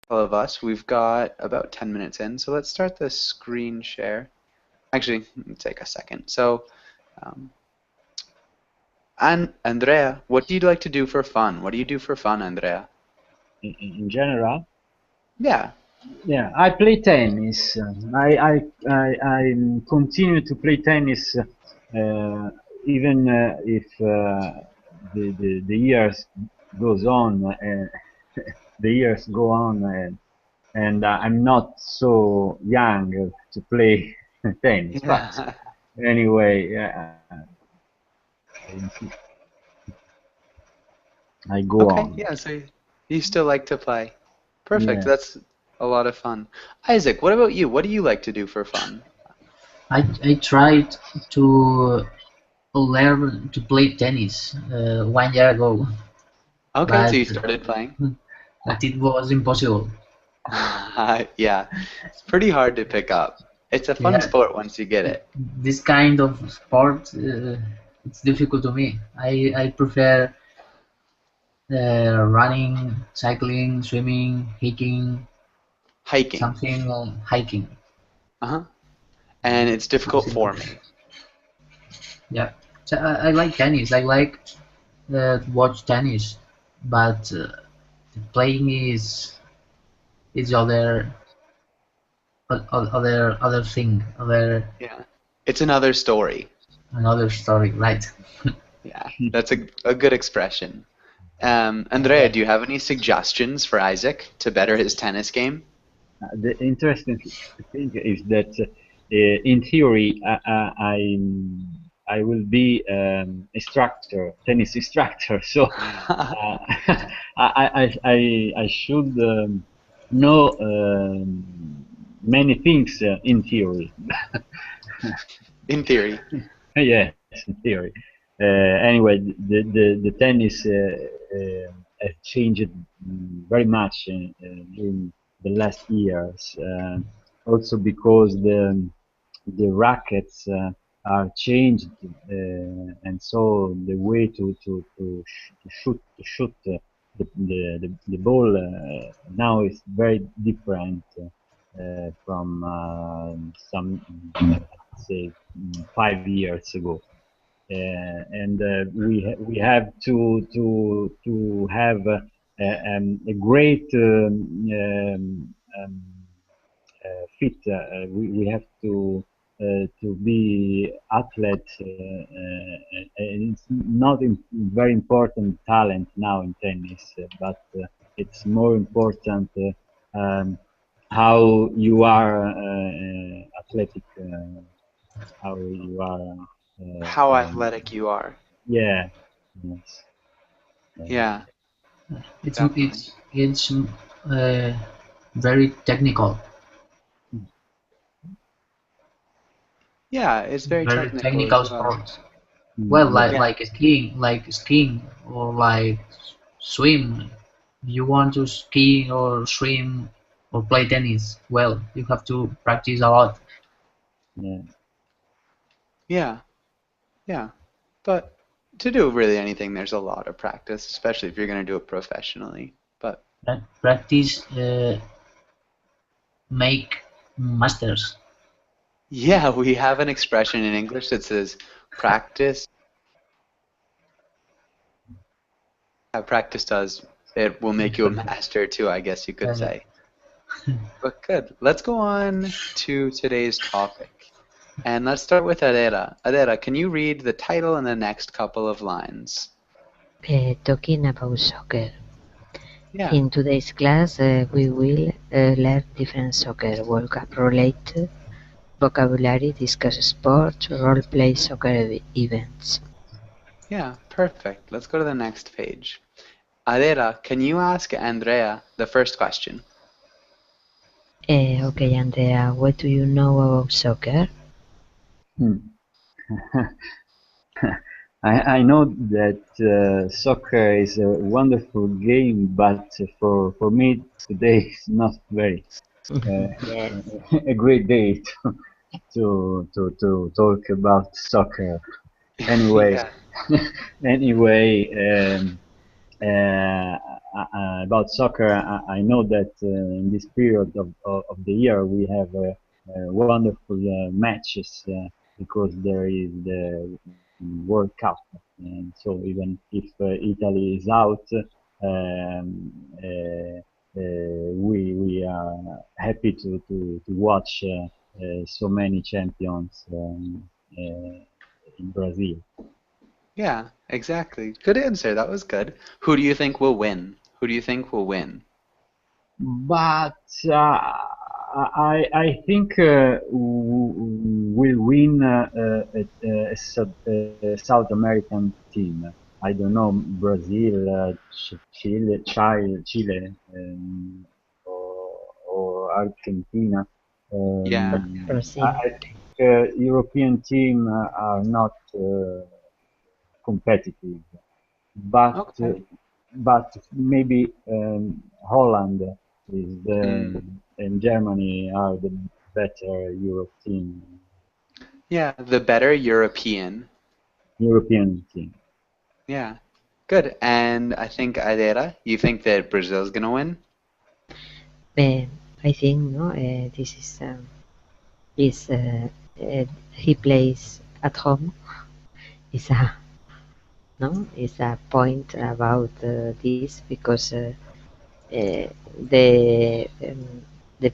all of us. We've got about 10 minutes in, so let's start the screen share. Actually, it'll take a second. So, um, and Andrea, what do you like to do for fun? What do you do for fun, Andrea? In general. Yeah. Yeah, I play tennis. I continue to play tennis even if the years goes on. The years go on, and I'm not so young to play tennis. But Yeah. anyway, I go Okay, on. yeah, so you still like to play. Perfect. Yeah. That's a lot of fun. Isaac, what about you? What do you like to do for fun? I tried to learn to play tennis 1 year ago, Okay, so but you started playing. it was impossible. Yeah, it's pretty hard to pick up. It's a fun Yeah, sport once you get it. this kind of sport it's difficult to me. I prefer running, cycling, swimming, hiking, Hiking. something hiking, Uh-huh. And it's difficult something. for me. Yeah, so I like tennis. I like to watch tennis, but playing is other thing, Yeah. It's another story. another story, right? Yeah, that's a good expression. Andrea, Yeah. do you have any suggestions for Isaac to better his tennis game? The interesting thing is that in theory, I will be instructor, tennis instructor. So uh, I should know many things in theory. In theory. Yes, in theory. Anyway, the tennis has changed very much during the last years. Also because the rackets are changed, and so the way to shoot the ball now is very different from some say 5 years ago. And we have to have a great fit. We have to be athlete, and it's not very important talent now in tennis, but it's more important how you are athletic, how you are. How athletic you are. Yeah, yes. Yeah, It's definitely. uh, very technical, Yeah, it's very very technical as technical well. sport. Well, Yeah. Yeah. like skiing or like swim. If you want to ski or swim or play tennis, well, you have to practice a lot. Yeah. Yeah. Yeah. But to do really anything, there's a lot of practice, especially if you're going to do it professionally. But Practice make masters. yeah, we have an expression in English that says practice. Practice does. It will make you a master too, I guess you could Uh, say. But good. Let's go on to today's topic. And let's start with Adera. Adera, can you read the title and the next couple of lines? Talking about soccer. Yeah. In today's class, we will learn different soccer vocab-related vocabulary, discuss sports, role-play soccer events. Yeah, perfect. Let's go to the next page. Adera, can you ask Andrea the first question? Okay, Andrea, what do you know about soccer? Hmm. I know that soccer is a wonderful game, but for me today is not very uh, Yes. a great day to talk about soccer. Anyway, Yeah. anyway, about soccer, I know that in this period of the year we have wonderful matches because there is the World Cup, and so even if Italy is out, we are happy to watch so many champions in Brazil. Yeah, exactly. Good answer. That was good. Who do you think will win? Who do you think will win? But I think we'll win a South American team. I don't know, Brazil, Chile, or Argentina. Yeah. Brazil. I think European team are not competitive, but Okay. but maybe Holland is Mm. and Germany are the better Yeah, the better European team. Yeah. Good. And I think Adera, you think that Brazil's gonna win? Uh, I think no. This is he plays at home. Is a no. Is a point about this because the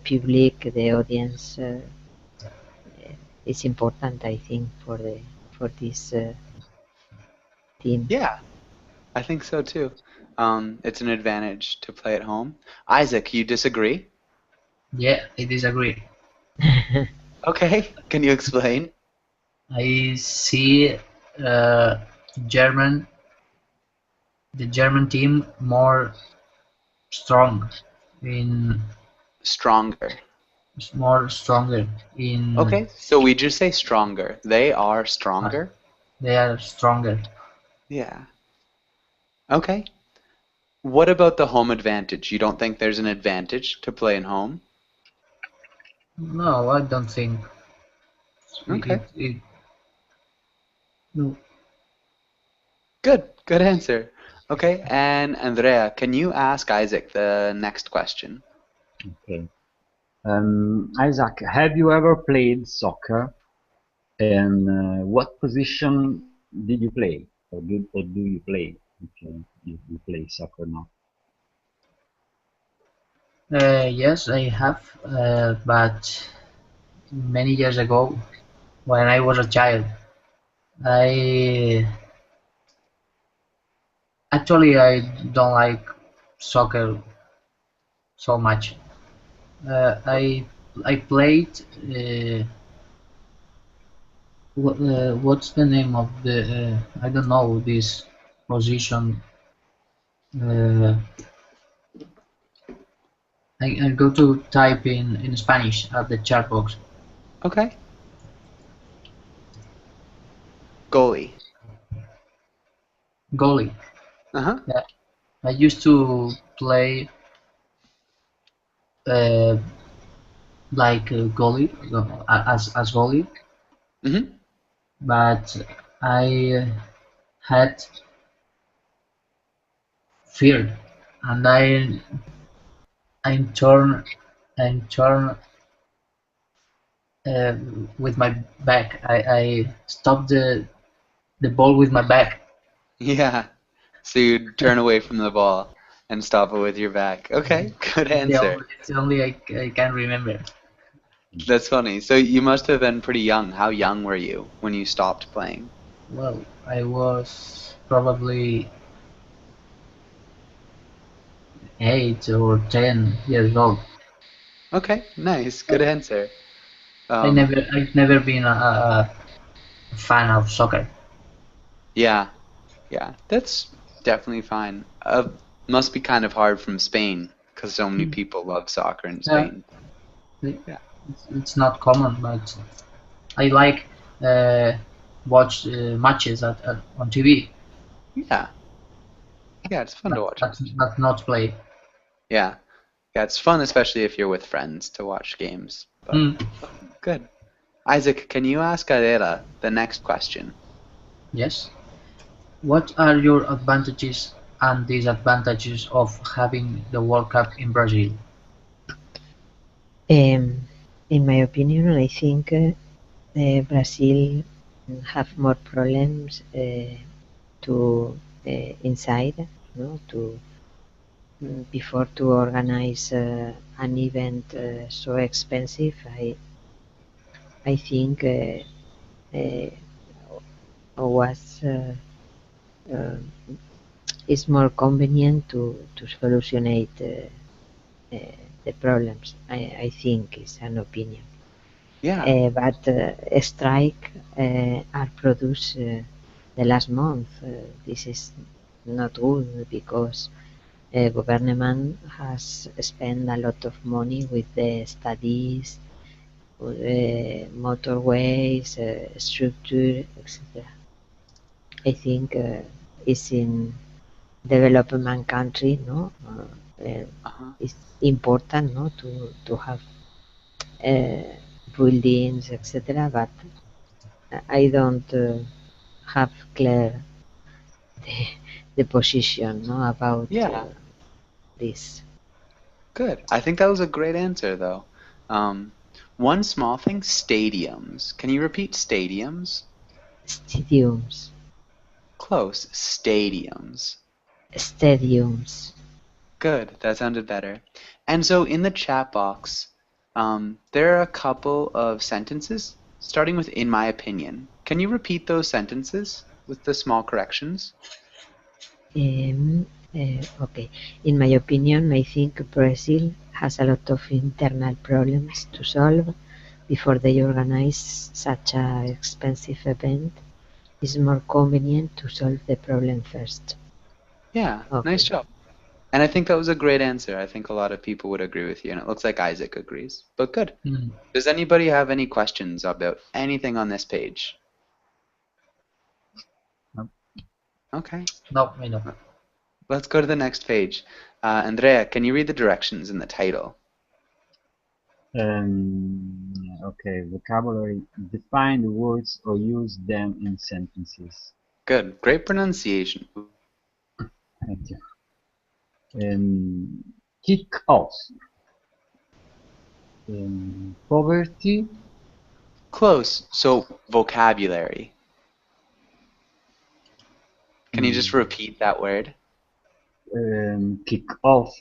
public, the audience is important. I think for this team. Yeah, I think so too. It's an advantage to play at home. Isaac, you disagree? Yeah, I disagree. Okay, can you explain? I see uh, German, the German team more strong in Stronger. more stronger in Okay, so we just say stronger. They are uh, stronger? they are stronger. Yeah. Okay. What about the home advantage? You don't think there's an advantage to playing home? No, I don't think Okay. it no. Good. Good answer. Okay, and Andrea, can you ask Isaac the next question? Okay. Isaac, have you ever played soccer? And what position did you play, or do you play if you play soccer now? Yes, I have, but many years ago, when I was a child, I I don't like soccer so much. I played. What's the name of the? I don't know this position. Uh, I go to type in Spanish at the chat box. Okay. Goalie. Goalie. Uh-huh. Yeah, I used to play uh, like goalie as goalie, Mm-hmm. but I had fear, and I turn uh, with my back. I stopped the ball with my back. Yeah. So you turn away from the ball and stop it with your back. Okay, good answer. It's the only I can remember. That's funny. So you must have been pretty young. How young were you when you stopped playing? Well, I was probably 8 or 10 years old. Okay, nice. Good answer. I've never been a fan of soccer. Yeah, yeah, that's definitely fine. Must be kind of hard from Spain because so many Hmm. people love soccer in Yeah, Spain. it- Yeah. it's not common, but I like uh, watch matches on TV, Yeah. Yeah, it's fun to watch but matches. not play. Yeah. Yeah, it's fun, especially if you're with friends to watch games. But Hmm. good. Isaac, can you ask Adela the next question? Yes. What are your advantages and disadvantages of having the World Cup in Brazil? In my opinion, I think Brazil have more problems to inside, no, to before to organize an event so expensive. I think uh, was uh, it's more convenient to solutionate the problems. I think is an opinion. Yeah. But strike are produced the last month. This is not good because government has spent a lot of money with the studies, motorways, structure, etc. I think it's in development country, no, Uh-huh. it's important, no, to have uh, buildings, etc. But I don't have clear the, the position, no, about Yeah. this. Good. I think that was a great answer, though. Um, one small thing, stadiums. Can you repeat stadiums? Stadiums, Close. Stadiums. stadiums. Good. That sounded better. And so in the chat box, there are a couple of sentences starting with "in my opinion." Can you repeat those sentences with the small corrections? Okay, in my opinion, I think Brazil has a lot of internal problems to solve before they organize such a expensive event. It's more convenient to solve the problem first. Yeah. Nice Okay. job. And I think that was a great answer. I think a lot of people would agree with you, and it looks like Isaac agrees. But good. Hmm. Does anybody have any questions about anything on this page? No. Okay. No, I know. Let's go to the next page. Andrea, can you read the directions in the title? Okay, vocabulary. Define the words or use them in sentences. Good. Great pronunciation. Thank you. Kick off. Poverty. Close. So, vocabulary. Can you just mm, repeat that word? Kick off.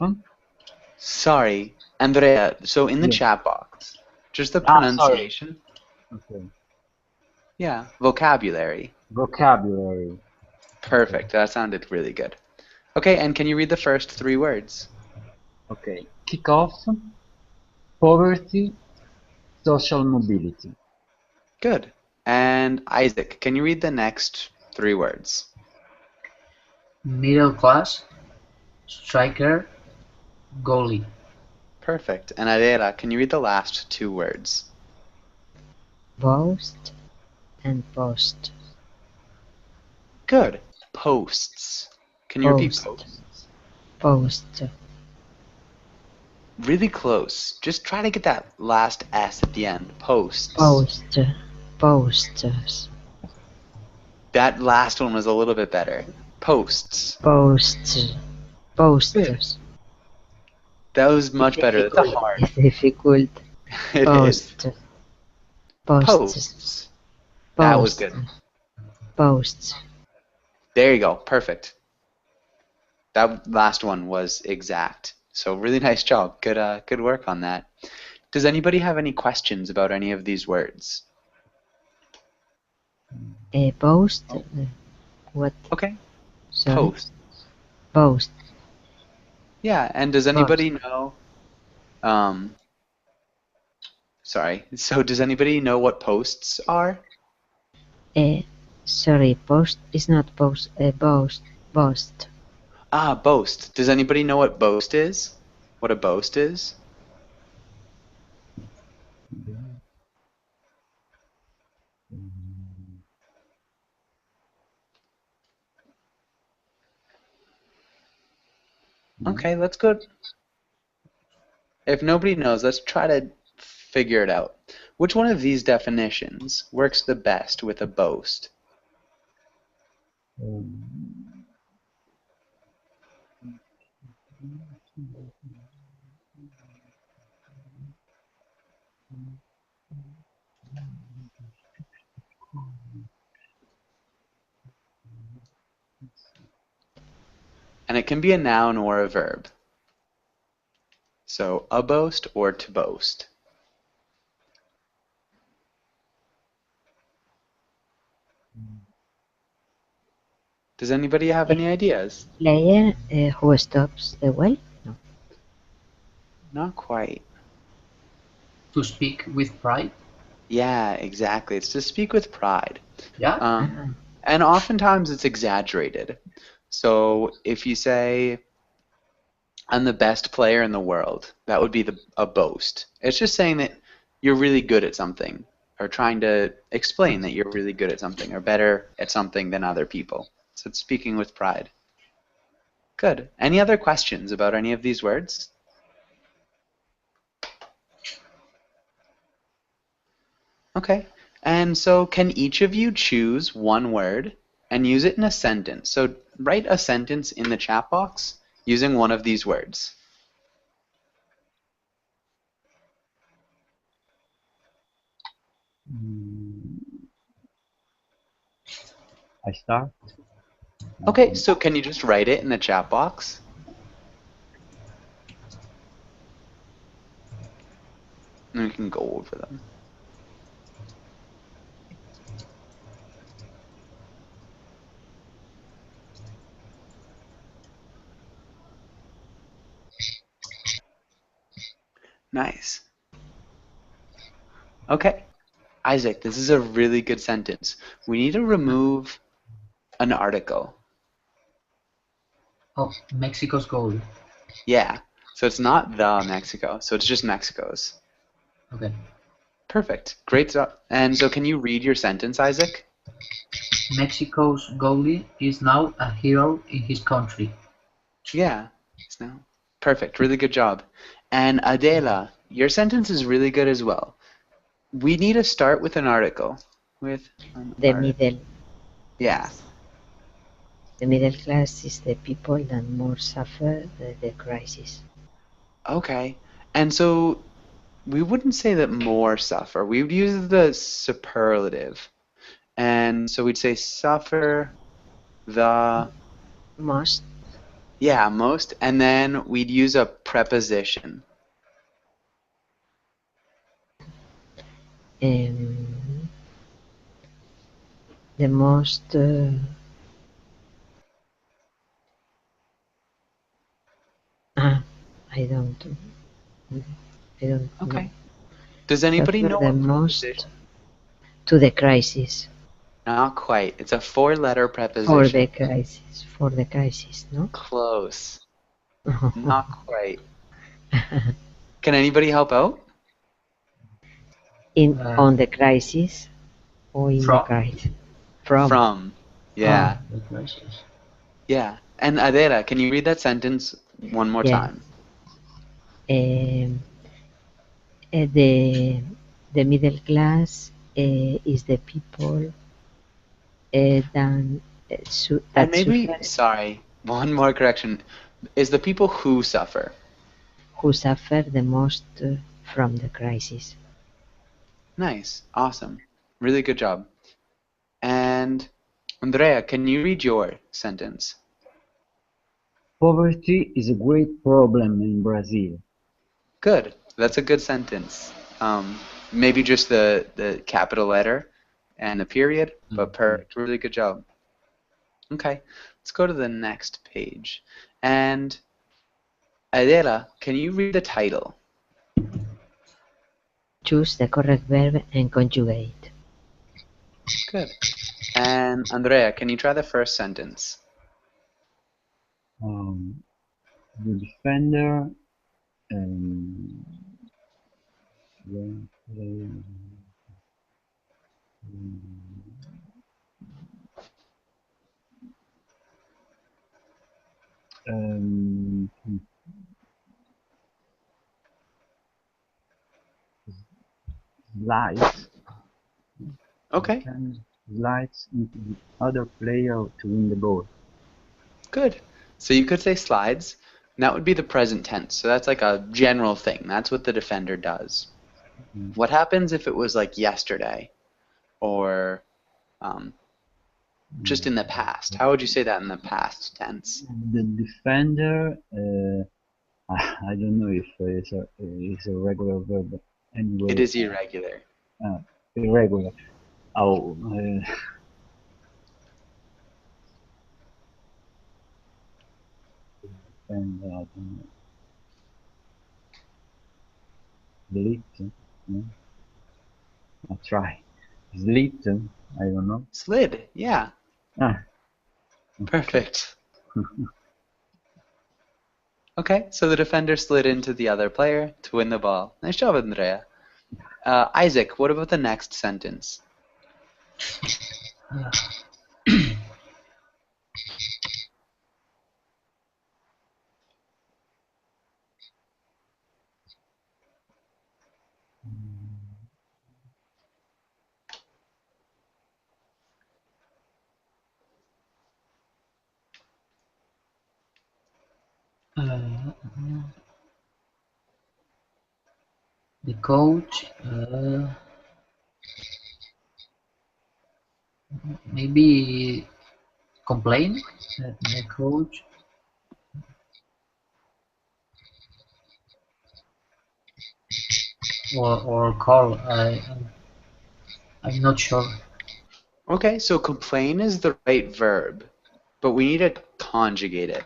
Sorry, Andrea. So, in the Yeah. chat box, just the Sorry. pronunciation. Okay. Yeah, vocabulary. Vocabulary. Perfect. That sounded really good. Okay, and can you read the first three words? Okay. Kick off. Poverty. Social mobility. Good. And Isaac, can you read the next three words? Middle class, striker, goalie. Perfect. And Adela, can you read the last two words? Boast and post. Good. Posts. Can you repeat Post. posts? Post. Really close. Just try to get that last S at the end. Posts. Post. Posters. That last one was a little bit better. Posts. Posts. Posters. That was much better. That's a hard. It's difficult. It is. Post. Posts. Posts. That was good. Posts. There you go. Perfect. That last one was exact. So really nice job. Good work on that. Does anybody have any questions about any of these words? Post. What? Okay. Sorry. Post. Post. Yeah, and does anybody know sorry. So does anybody know what posts are? Sorry. Post is not post. Boast. Boast. Ah, boast. Does anybody know what boast is? What a boast is? Okay, let's go. If nobody knows, let's try to figure it out. Which one of these definitions works the best with a boast? And it can be a noun or a verb. So a boast or to boast. Does anybody have any ideas? Player who stops the well? No. Not quite. To speak with pride? Yeah, exactly. It's to speak with pride. Yeah? And oftentimes it's exaggerated. So if you say, I'm the best player in the world, that would be a boast. It's just saying that you're really good at something, or trying to explain that you're really good at something, or better at something than other people. So it's speaking with pride. Good. Any other questions about any of these words? Okay. And so can each of you choose one word and use it in a sentence? So write a sentence in the chat box using one of these words. I start. Okay, so can you just write it in the chat box? And we can go over them. Nice. Okay. Isaac, this is a really good sentence. We need to remove an article. Oh, Mexico's goal. Yeah. So it's not the Mexico. So it's just Mexico's. Okay. Perfect. Great stuff. And so can you read your sentence, Isaac? Mexico's goalie is now a hero in his country. Yeah. No. Perfect. Really good job. And Adela, your sentence is really good as well. We need to start with an article. With The middle. Yeah. The middle class is the people that more suffer the crisis. Okay. And so we wouldn't say that more suffer. We would use the superlative. And so we'd say suffer the Most. Yeah, most, and then we'd use a preposition. The most. I don't. Okay. know. Does anybody Suffer know the what most preposition? to the crisis. Not quite. It's a four-letter For preposition. the crisis. For the crisis, no? Close. Not quite. Can anybody help out? On the crisis or in the From? crisis? From. Yeah. The crisis. Yeah. And Adela, can you read that sentence one more Yeah. time? The middle class is the people that And maybe, suffer, sorry, one more correction. Is the people who suffer. who suffer the most from the crisis. Nice. Awesome. Really good job. And Andrea, can you read your sentence? Poverty is a great problem in Brazil. Good. That's a good sentence. Maybe just the capital letter and the period, but perfect. Really good job. Okay, let's go to the next page. And Adela, can you read the title? Choose the correct verb and conjugate. Good. And Andrea, can you try the first sentence? The defender slides. Okay. Slides into the other player to win the ball. Good. So you could say slides. And that would be the present tense. So that's like a general thing. That's what the defender does. Mm. What happens if it was like yesterday or just in the past? How would you say that in the past tense? The defender, I don't know if it's a regular verb, but anyway, It is irregular. irregular. Oh, defender, I don't know. Delete, no? I'll try. Delete, I don't know. Slid, yeah. Ah, Perfect. Okay, so the defender slid into the other player to win the ball. Nice job, Andrea. Isaac, what about the next sentence? The coach, maybe complain. The coach, or call. I'm not sure. Okay, so complain is the right verb, but we need to conjugate it.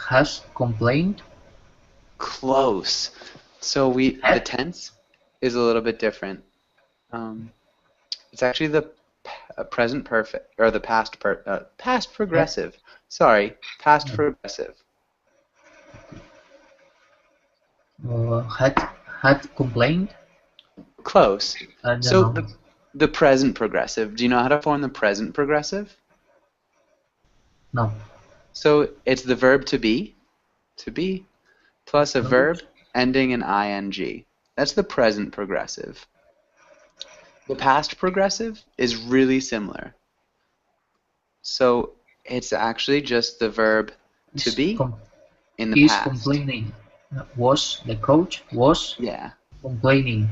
Has complained. Close. So the tense is a little bit different. It's actually the present perfect or the past progressive. Sorry, past progressive. Had complained. Close. I don't So know. the present progressive. Do you know how to form the present progressive? No. So it's the verb to be, plus a No. verb ending in ing. That's the present progressive. The past progressive is really similar. So it's actually just the verb to be in the He's past. complaining. The coach was Yeah. complaining.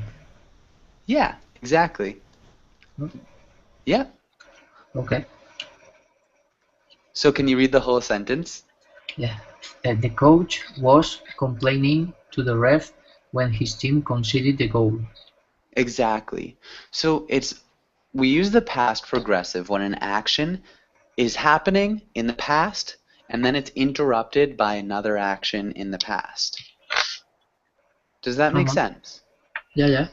Yeah, exactly. Yeah. Okay. So can you read the whole sentence? Yeah. The coach was complaining to the ref when his team conceded the goal. Exactly. So we use the past progressive when an action is happening in the past and then it's interrupted by another action in the past. Does that make sense? Yeah.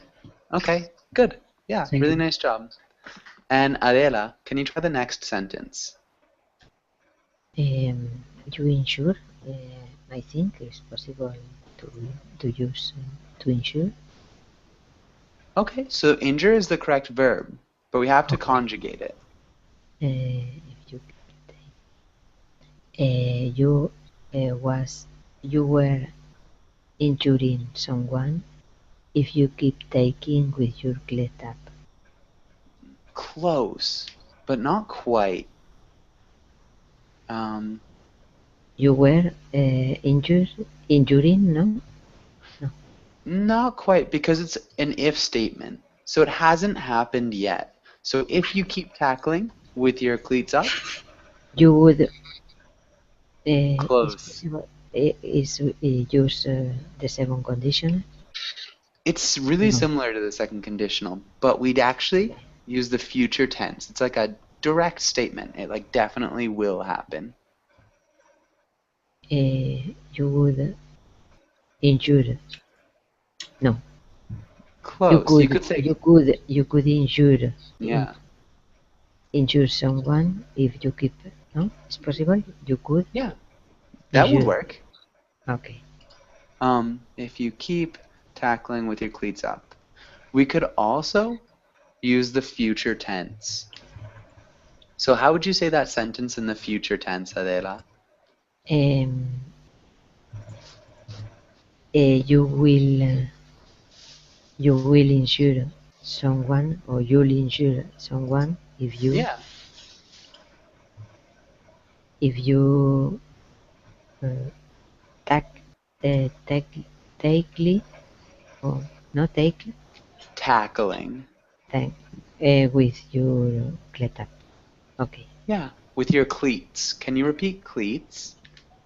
Okay, good. Yeah, Thank really you. nice job. And Adela, can you try the next sentence? You insure, I think it's possible to use to insure. Okay, so injure is the correct verb, but we have to Okay. conjugate it. If you were injuring someone if you keep taking with your clit up. Close, but not quite. You were injuring, no? Not quite, because it's an if statement. So it hasn't happened yet. So if you keep tackling with your cleats up, You would close. use the second condition. It's really No. similar to the second conditional, but we'd actually use the future tense. It's like a direct statement. It like definitely will happen. You would injure. No. Close. You could say You could injure. yeah. Injure someone if you keep. No, it's possible. You could. Yeah. That would injure. work. Okay. If you keep tackling with your cleats up. We could also use the future tense. So how would you say that sentence in the future tense, Adela? Um, you will insure someone, or you'll insure someone Yeah. if you tack take or not take Tackling. tank with your cleat. Okay, Yeah. With your cleats. Can you repeat cleats?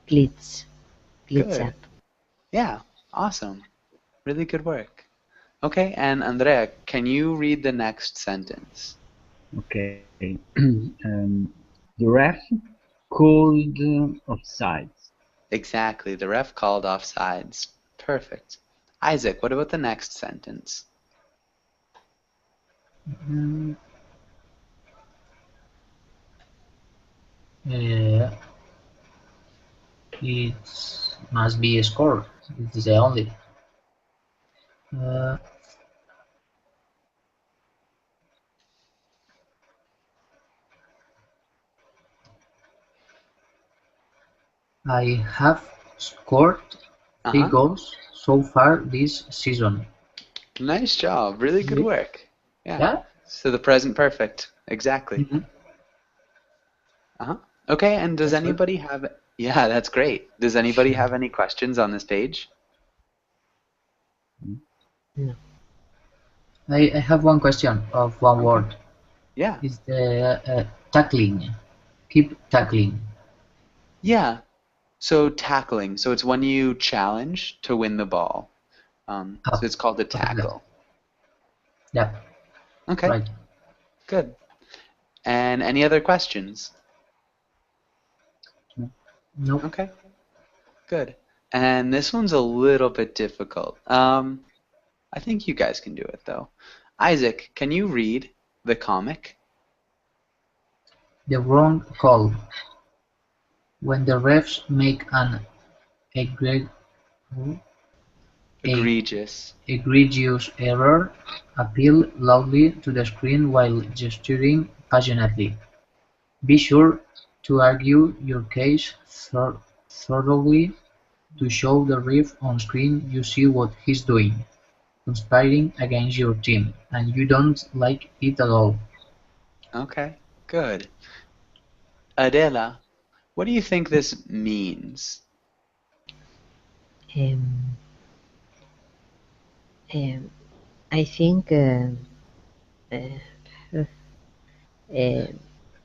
cleats Good. up. Yeah. Awesome. Really good work. Okay, and Andrea, can you read the next sentence? Okay. The ref called offsides. Exactly. The ref called offsides. Perfect. Isaac, what about the next sentence? Mm, uh, it must be a score. It is the only. Uh, I have scored 3 Uh-huh. goals so far this season. Nice job. Really good work. Yeah. Yeah? So the present perfect. Exactly. Mhm. Uh-huh. Okay, and does That's good. anybody have... Yeah, that's great. Does anybody have any questions on this page? No. I have one question of one Okay. word. Yeah. Is the tackling. Keep tackling. Yeah. So tackling. So it's when you challenge to win the ball. So Oh, it's called a okay. tackle. Yeah, Okay, right. good. And any other questions? Nope. Okay, good. And this one's a little bit difficult. I think you guys can do it though. Isaac, can you read the comic? The wrong call. When the refs make an egre- eg- Egregious. egregious error, appeal loudly to the screen while gesturing passionately. Be sure to argue your case thoroughly to show the ref on screen you see what he's doing, conspiring against your team, and you don't like it at all. Okay, good. Adela, what do you think this means? Um, um, I think uh,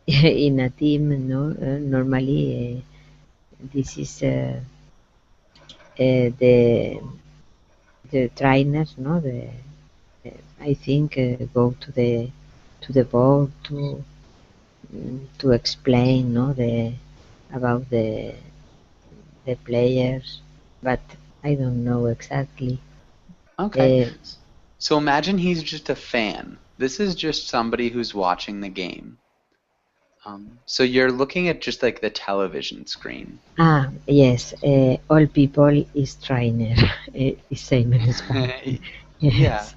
in a team, no, normally this is the trainers, no, I think go to the board to explain, no, the about the players, but I don't know exactly. Okay, Uh, so imagine he's just a fan. This is just somebody who's watching the game. So you're looking at just like the television screen. yes, all people is trainer. Is same in Spanish. Yeah,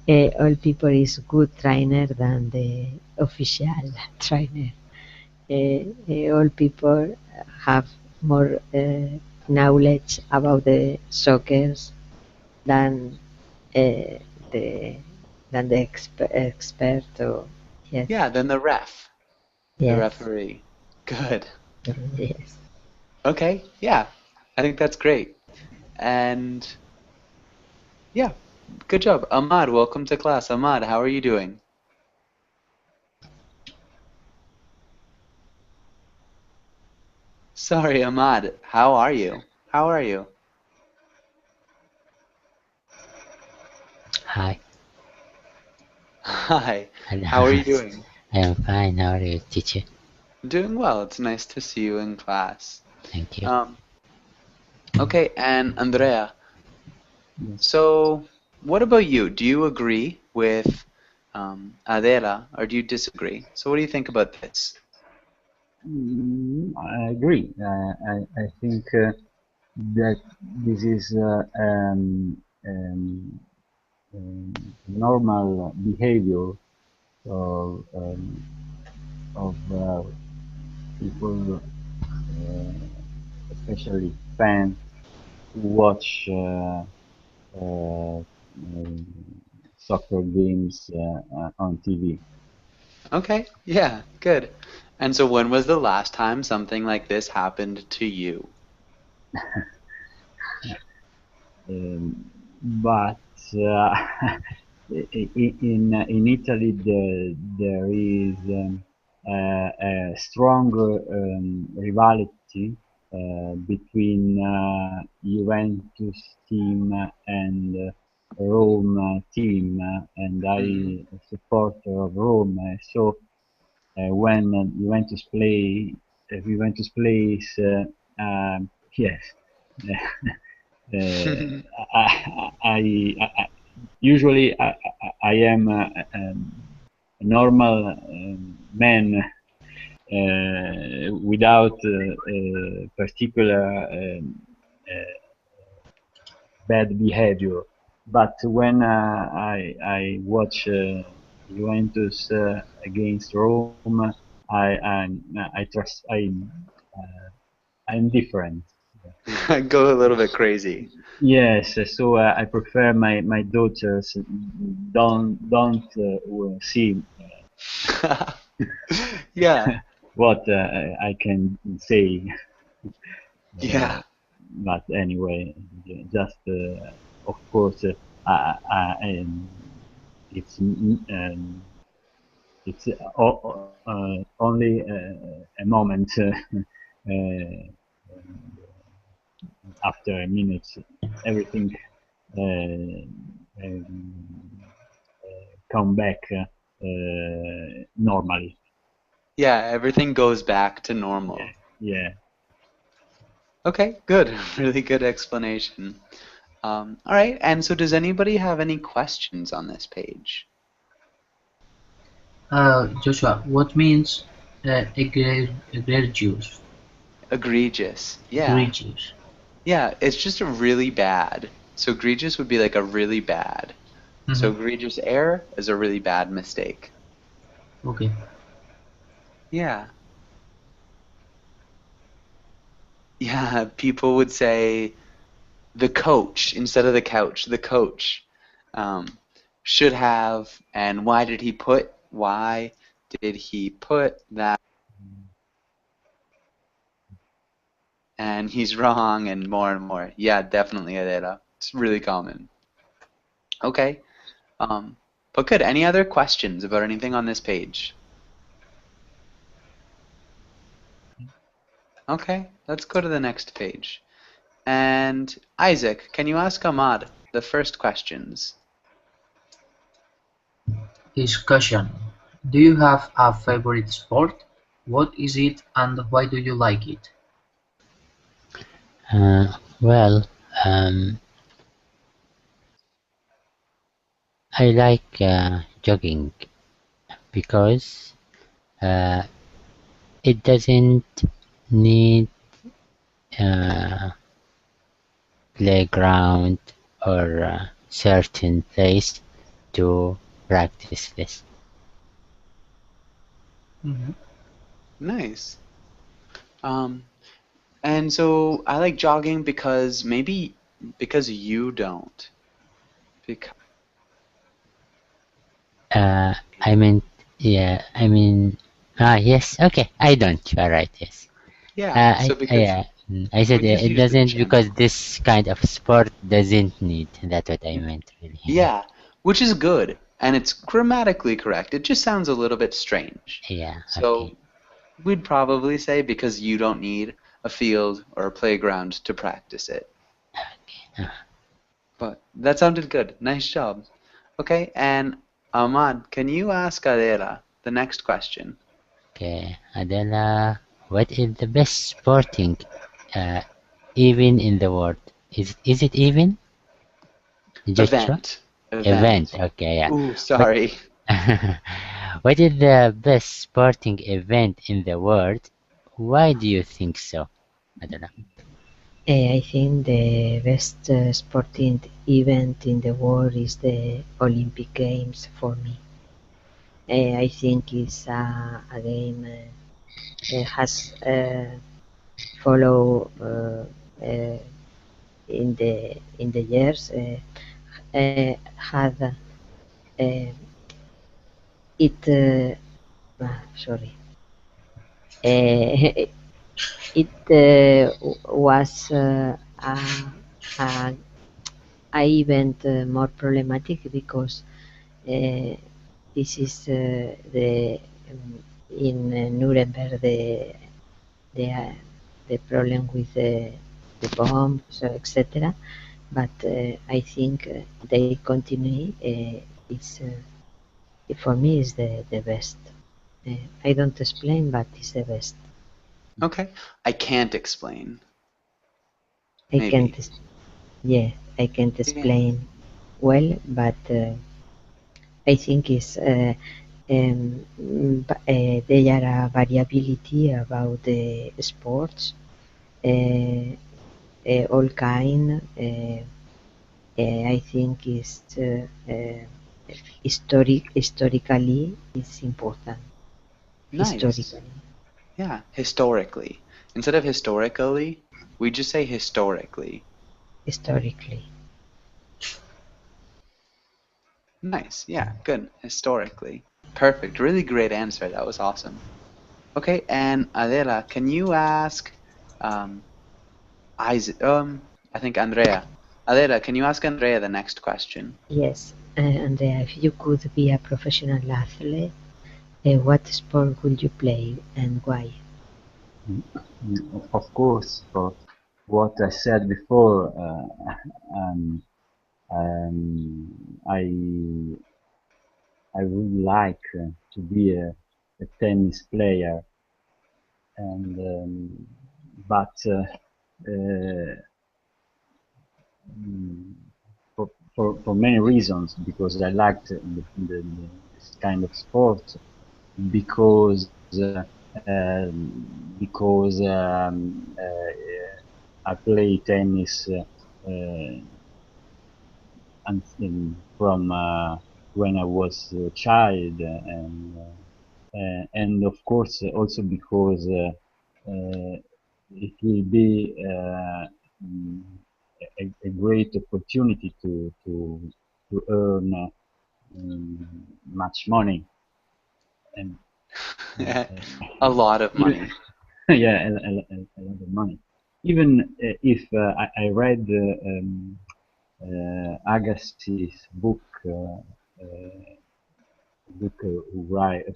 Yes, all people is good trainer than the official trainer. All people have more knowledge about the soccer than uh, the expert. Or yes, yeah, then the ref, the yes, referee. Good. yes. Okay, yeah, I think that's great. And yeah, good job. Ahmad, welcome to class. Ahmad, how are you doing? Sorry, Ahmad, how are you? How are you? Hi, Hi, how are hello. you doing? I am fine. How are you, teacher? Doing well. It's nice to see you in class. Thank you. Um, okay, and Andrea, Yes. so what about you? Do you agree with Adela or do you disagree? So what do you think about this? I agree. I think that this is normal behavior of of people, especially fans, who watch soccer games on TV. Okay, yeah, good. And so when was the last time something like this happened to you? But in Italy, there is a strong rivalry between Juventus team and Rome team, and I Hmm. a supporter of Rome. So when Juventus plays, yes. Uh, I usually I am a normal man without particular bad behavior. But when I watch Juventus against Rome, I trust I'm different. Go a little bit crazy. Yes, so I prefer my daughters don't see Yeah, what I can say. Uh, yeah. but anyway, just of course, it's it's only a moment. After minutes, everything um, come back normally. Yeah, everything goes back to normal. Yeah. Okay, good. Really good explanation. All right, and so does anybody have any questions on this page? Joshua, what means egregious? Egregious. Yeah. Egregious. Yeah, it's just a really bad. So egregious would be like a really bad. So Mhm. egregious error is a really bad mistake. Okay. Yeah. Yeah, people would say the coach instead of the couch. The coach um, should have, and why did he put that, and he's wrong, and more and more. Yeah, definitely, Adela. It's really common. Okay. Um, but good. Any other questions about anything on this page? Okay, let's go to the next page. And Isaac, can you ask Ahmad the first questions? Discussion. Do you have a favorite sport? What is it and why do you like it? Well, um, I like jogging because uh, it doesn't need a playground or a certain place to practice this. Mhm. Nice. Um, and so I like jogging because maybe because you don't. Because Uh, I mean, yeah, I mean, yes, okay, I don't. You are right. Yes. yeah, so Yeah, I said because it you use the doesn't gym. because this kind of sport doesn't need. That's what I meant, really. Yeah, which is good, and it's grammatically correct. It just sounds a little bit strange. Yeah, okay. So we'd probably say because you don't need a field or a playground to practice it. But that sounded good. Nice job. Okay, and Ahmad, can you ask Adela the next question? Okay, Adela, what is the best sporting uh, even in the world? Is it even? Joshua? Event. Event, Event. okay, yeah. Ooh, What sorry. what is the best sporting event in the world? Why do you think so, Adela? I think the best sporting event in the world is the Olympic Games for me. I think it's a game has follow in the years had it sorry it was a, a event more problematic because uh, this is the in Nuremberg the uh, the problem with the bombs etc. But I think they continue. It's for me is the best. I don't explain, but it's the best. Okay. I can't explain. I can't. Maybe. Yeah, I can't Yeah. explain well, but I think it's there are a variability about the sports, uh, all kind. I think is historically is important. Nice. Historically, Yeah. Historically. Instead of historically, we just say historically. historically. Nice. Yeah. Good. Historically. Perfect. Really great answer. That was awesome. Okay. And Adela, can you ask um, Isaac? I think Andrea. Adela, can you ask Andrea the next question? Yes, Andrea, if you could be a professional athlete, what sport would you play and why? Of course, for what I said before, um, I would like to be a tennis player, and but mm, for many reasons, because I liked this kind of sport, because because I play tennis from when I was a child, and of course also because it will be mm, a great opportunity to earn much money and A lot of even money. yeah a lot of money. Even if I read Agassi's book,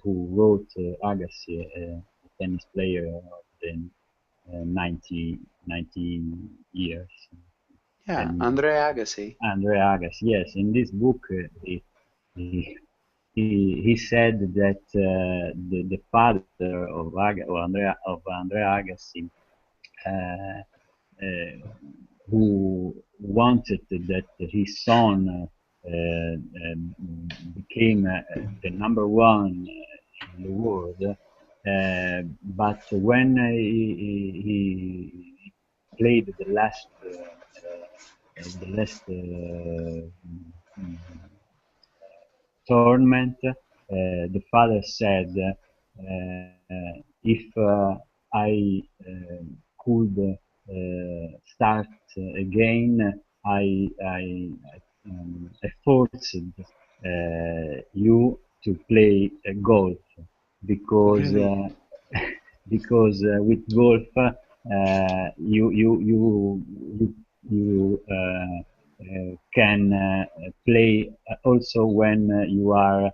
who wrote Agassi, a tennis player of the 19 years, Yeah, 10 years. Andrea Agassi. Andre Agassi, yes, in this book he, he said that the father of Andrea Agassi, uh, uh, who wanted that his son became the number one in the world. But when he played the last tournament, the father said, if I could start again, I forced you to play golf because Really? with golf you can play also when you are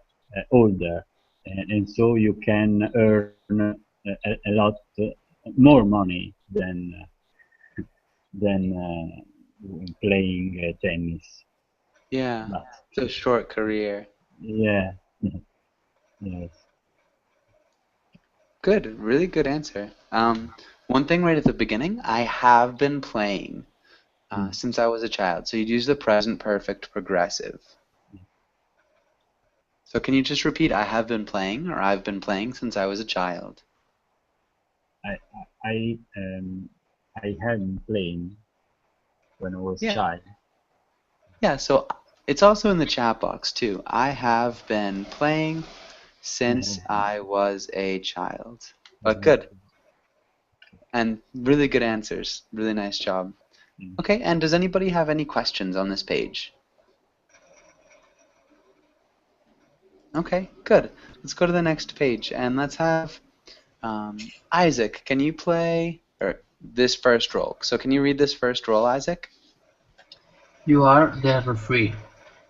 older, and so you can earn a lot more money than playing tennis. Yeah. But It's a short career. yeah, yes. Good. Really good answer. One thing right at the beginning, I have been playing Mm. since I was a child. So you'd use the present perfect progressive. So can you just repeat, I have been playing, or I've been playing since I was a child? I I had been playing when I was Yeah. child. Yeah, so it's also in the chat box too. I have been playing since I was a child. But good. And really good answers. Really nice job. Okay, and does anybody have any questions on this page? Okay, good. Let's go to the next page and let's have Isaac. Can you play this first role? So can you read this first role, Isaac? You are the referee.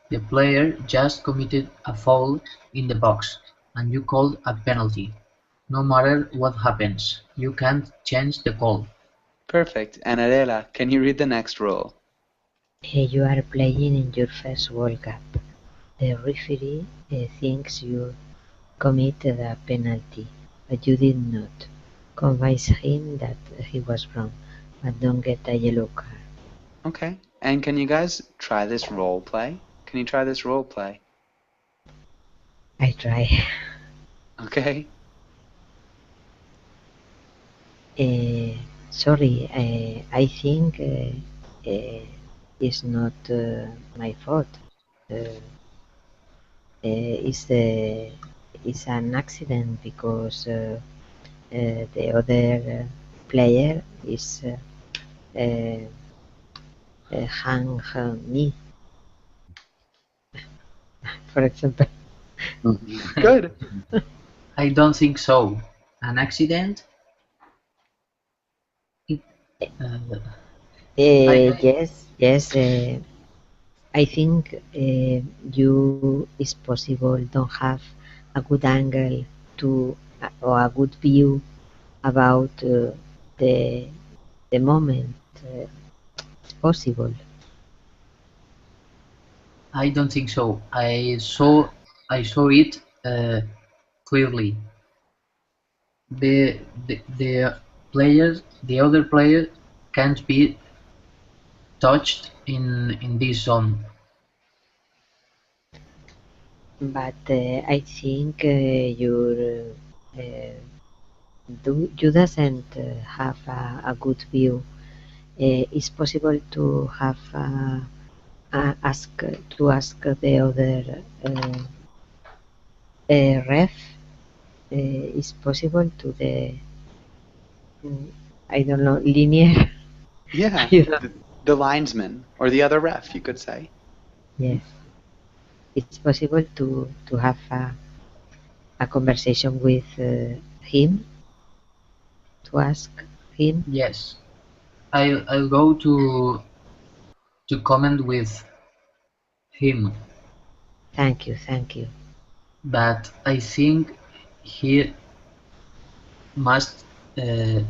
The player just committed a foul in the box, and you called a penalty. No matter what happens, you can't change the call. Perfect. And Adela, can you read the next role? You are playing in your first World Cup. The referee thinks you committed a penalty, but you did not. Convince him that he was wrong, but don't get a yellow card. Okay. And can you guys try this role play? Can you try this role play? I try. Okay. Sorry, I think it's not my fault. It's an accident because the other player is hang me, for example. Good. I don't think so. An accident? Yes. I think you is possible don't have a good angle to or a good view about the moment. It's possible. I don't think so. I saw it clearly. The other player can't be touched in this zone. But I think you doesn't have a good view. It's possible to have ask the other ref. It's possible to the I don't know linear. Yeah. You know. The linesman or the other ref, you could say. Yes, it's possible to have a conversation with him, to ask him. Yes, I'll go to comment with him. Thank you. But I think he must uh,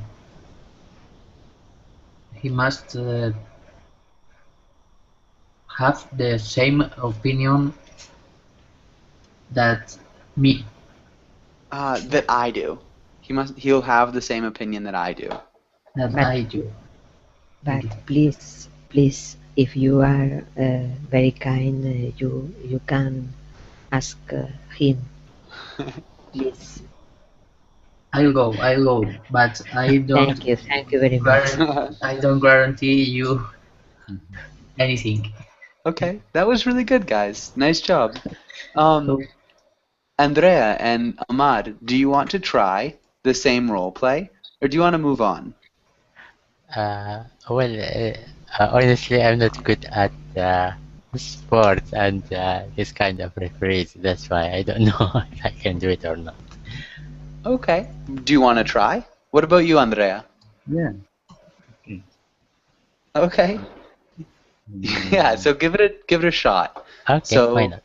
have the same opinion that me. That I do. He'll have the same opinion that I do. That But- I do. But please, if you are very kind, you can ask him. Please. I'll go, but I don't. Thank you very much. I don't guarantee you anything. Okay, that was really good, guys. Nice job. Andrea and Ahmad, do you want to try the same role play, or do you want to move on? Honestly, I'm not good at sports and this kind of referees. That's why I don't know if I can do it or not. Okay. Do you want to try? What about you, Andrea? Yeah. Okay. Yeah, so give it a shot. Okay, So, why not?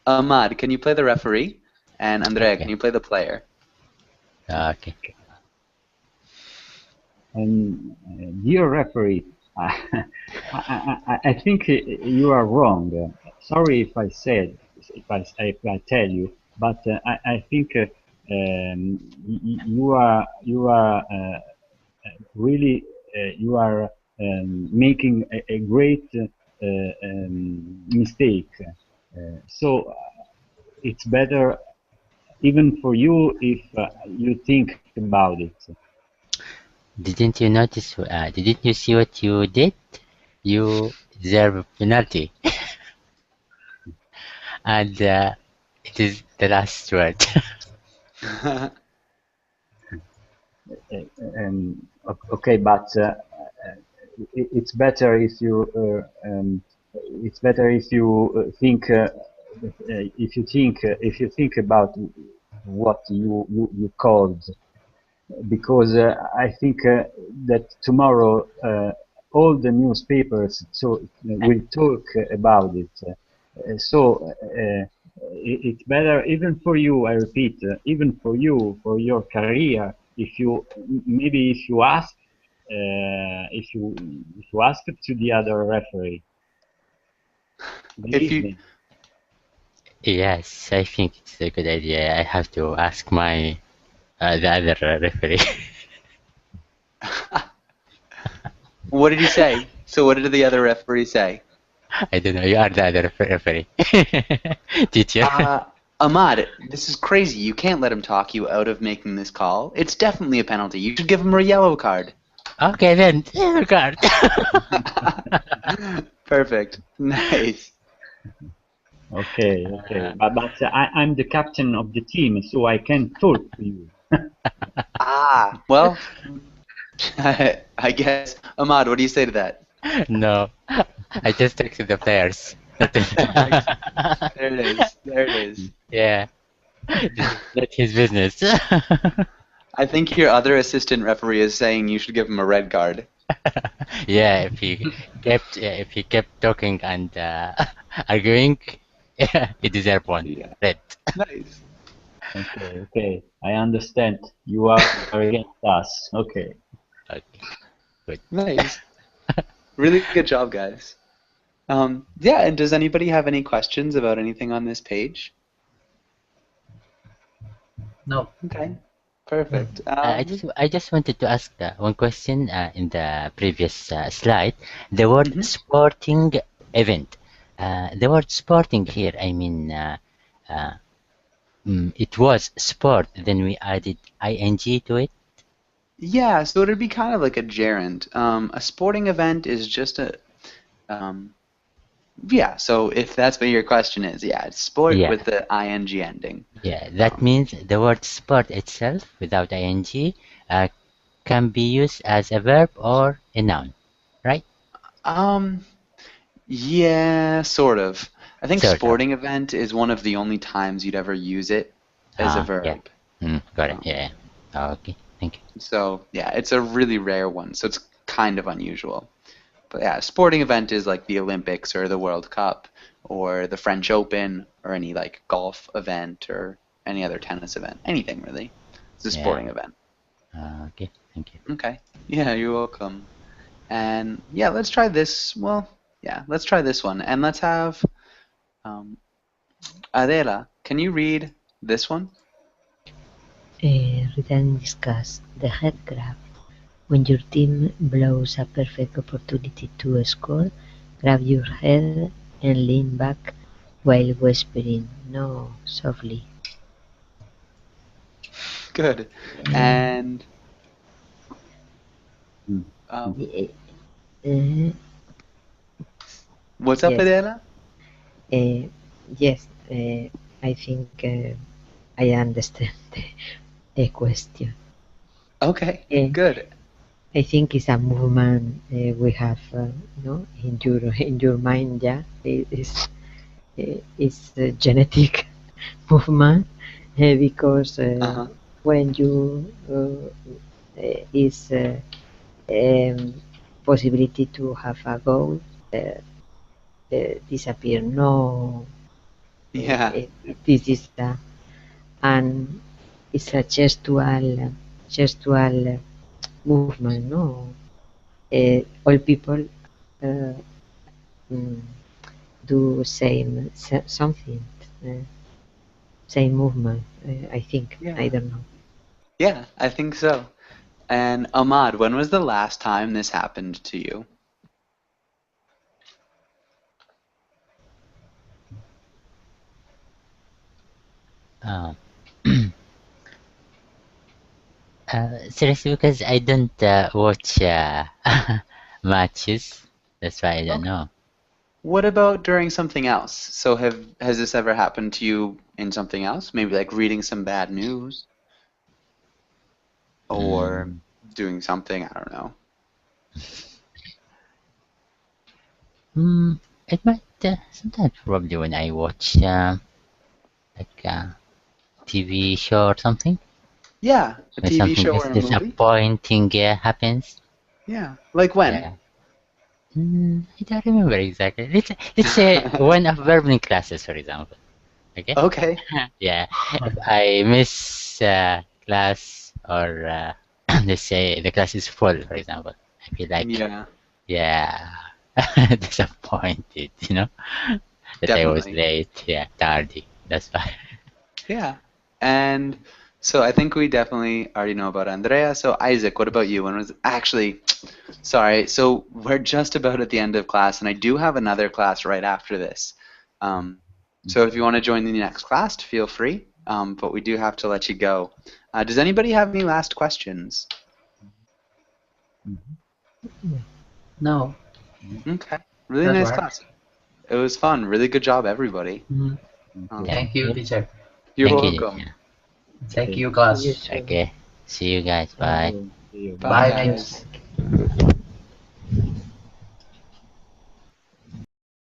Ahmad, can you play the referee? And Andrea, Okay. can you play the player? Okay. And dear referee, I think you are wrong. Sorry if I tell you, but I think you are really you are making a great mistake. So it's better even for you if you think about it. Didn't you notice? Didn't you see what you did? You deserve a penalty. And It is the last word. Okay, but it's better if you think if you think about what you called, because I think that tomorrow all the newspapers will talk about it. It's better even for you. I repeat, even for you, for your career. If you maybe if you ask, if you ask it to the other referee, If believe you me. Yes, I think it's a good idea. I have to ask my the other referee. What did he say? So what did the other referee say? I don't know. You are the other referee. Teacher. Uh, Ahmad, this is crazy. You can't let him talk you out of making this call. It's definitely a penalty. You should give him a yellow card. Okay then. Yellow card. Perfect. Nice. Okay, but I'm the captain of the team, so I can talk to you. Well, I guess. Ahmad, what do you say to that? No. I just texted the players. There it is. There it is. Yeah. That's his business. I think your other assistant referee is saying you should give him a red card. Yeah, if he kept talking and arguing, he deserved one. Yeah. Red. Nice. Okay, I understand. You are against us. Okay. Okay, good. Nice. Really good job, guys. Yeah, and does anybody have any questions about anything on this page? No. Okay, perfect. I just wanted to ask one question in the previous slide. The word Mhm. sporting event. The word sporting here, I mean, uh, it was sport, then we added ing to it. Yeah, so it'd be kind of like a gerund. A sporting event is just a um, yeah. So if that's what your question is, yeah, it's sport Yeah, with the ing ending. yeah. That means the word sport itself, without ing, uh, can be used as a verb or a noun, right? Um, yeah, sort of. I think Sort of. sporting event is one of the only times you'd ever use it as a Yeah. verb. Got it. Um, Yeah. Okay. Thank you. so yeah, it's a really rare one, so it's kind of unusual. But yeah, sporting event is like the Olympics or the World Cup or the French Open or any like golf event or any other tennis event. Anything really. It's a Yeah. sporting event. Okay. Thank you. Okay. Yeah, you're welcome. And yeah, let's try this. Well, yeah, let's try this one. And let's have Adela, can you read this one? Read and discuss the head grab. When your team blows a perfect opportunity to score, grab your head and lean back while whispering "no" softly. Good. Mm, And Mm. y- uh, what's up, yes, Adela? uh, yes. I think I understand the question. Okay, Uh, good. I think it's a movement we have, in your mind. Yeah, it's a genetic movement because Uh-huh. when you is um, possibility to have a goal disappear. No, Yeah. this is and it's a gestual movement. No, all people uh, mm, do something, uh, same movement. I think. I Yeah. don't know. Yeah, I think so. And Ahmad, when was the last time this happened to you? Uh, seriously, because I don't watch matches. That's why I don't Okay. know. What about during something else? So has this ever happened to you in something else? Maybe like reading some bad news or Mm, doing something, I don't know. it might sometimes probably when I watch like a TV show or something. Yeah, a When TV something show or a movie? disappointing happens. Yeah. Like when? Yeah. I don't remember exactly. Let's say one of verbing classes, for example. Okay. Okay. Yeah. If I miss class or let's say the class is full, for example, I feel like Yeah, yeah disappointed. That I was definitely. late. Yeah, tardy. That's why. Yeah. And so I think we definitely already know about Andrea. So Isaac, what about you? When was actually, sorry. So we're just about at the end of class, and I do have another class right after this. Um, so if you want to join the next class, feel free. But we do have to let you go. Does anybody have any last questions? No, Okay. Really that's nice right. class. It was fun. Really good job, everybody. Mhm. Thank Thank you, you. teacher. You're Thank you. welcome. Yeah. Thank Okay. you, See you class. soon. Okay. See you guys. Thank Bye. you. See you. Bye, Bye, Bye. James. guys.